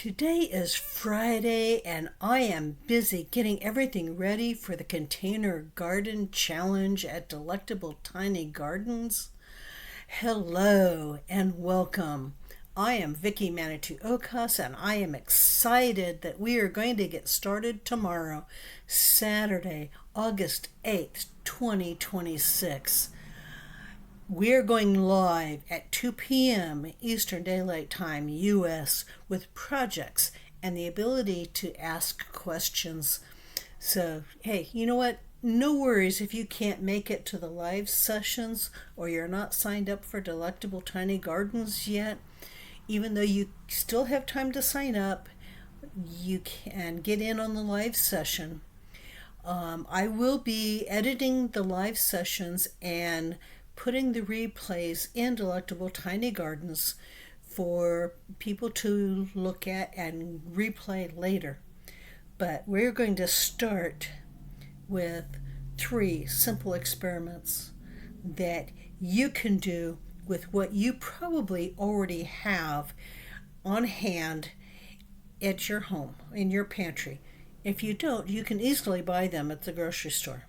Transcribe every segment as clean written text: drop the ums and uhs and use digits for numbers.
Today is Friday and I am busy getting everything ready for the Container Garden Challenge at Delectable Tiny Gardens. Hello and welcome. I am Vicky Manitou Okas and I am excited that we are going to get started tomorrow, Saturday, August 8th, 2026. We're going live at 2 p.m. Eastern Daylight Time, U.S., with projects and the ability to ask questions. So, hey, you know what? No worries if you can't make it to the live sessions or you're not signed up for Delectable Tiny Gardens yet. Even though you still have time to sign up, you can get in on the live session. I will be editing the live sessions and putting the replays in Delectable Tiny Gardens for people to look at and replay later. But we're going to start with 3 simple experiments that you can do with what you probably already have on hand at your home, in your pantry. If you don't, you can easily buy them at the grocery store.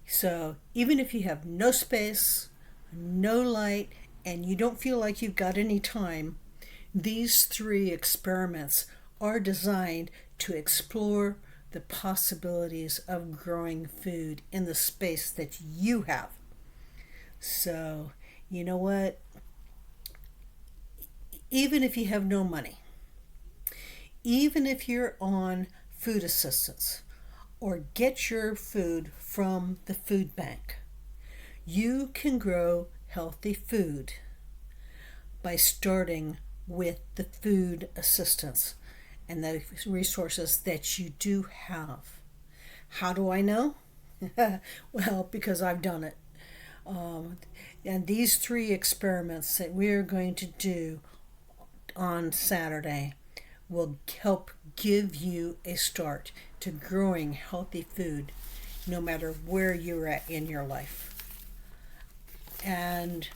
So even if you have no space, no light, and you don't feel like you've got any time, these 3 experiments are designed to explore the possibilities of growing food in the space that you have. So, you know what? Even if you have no money, even if you're on food assistance, or get your food from the food bank, you can grow healthy food by starting with the food assistance and the resources that you do have. How do I know? Well, because I've done it. And these 3 experiments that we're going to do on Saturday will help give you a start to growing healthy food no matter where you're at in your life. And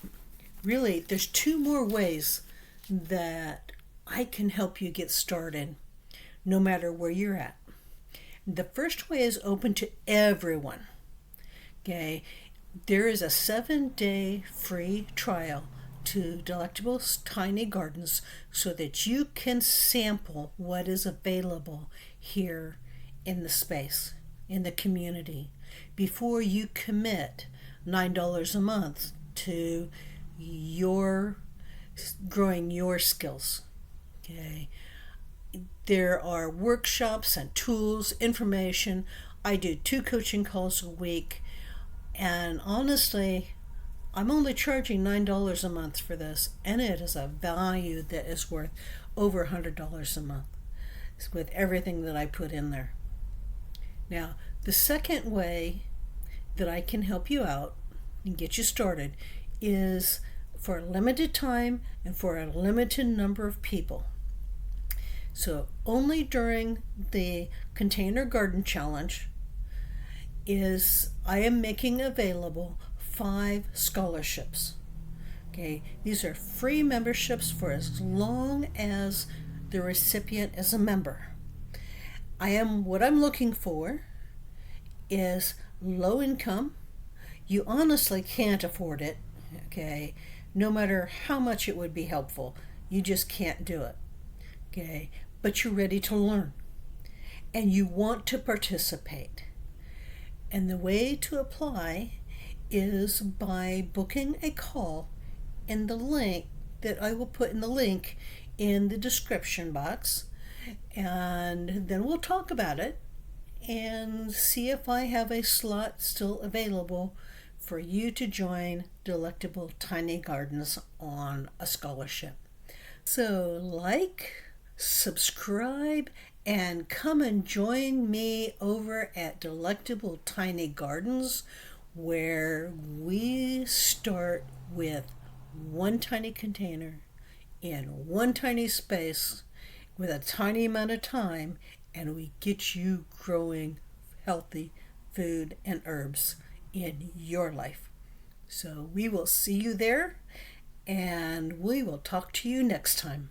really, there's 2 more ways that I can help you get started no matter where you're at. The first way is open to everyone. Okay, there is a 7-day free trial to Delectable Tiny Gardens so that you can sample what is available here in the space, in the community, before you commit $9 a month to your growing your skills. Okay, there are workshops and tools, information. I do 2 coaching calls a week, and honestly, I'm only charging $9 a month for this, and it is a value that is worth over $100 a month with everything that I put in there. Now, the second way that I can help you out and get you started is for a limited time and for a limited number of people. So only during the Container Garden Challenge is I am making available 5 scholarships. Okay, these are free memberships for as long as the recipient is a member. What I'm looking for is low income. You honestly can't afford it, okay? No matter how much it would be helpful, you just can't do it, okay? But you're ready to learn and you want to participate. And the way to apply is by booking a call in the link that I will put in the link in the description box, and then we'll talk about it and see if I have a slot still available for you to join Delectable Tiny Gardens on a scholarship. So subscribe, and come and join me over at Delectable Tiny Gardens, where we start with 1 tiny container in 1 tiny space with a tiny amount of time, and we get you growing healthy food and herbs in your life. So we will see you there, and we will talk to you next time.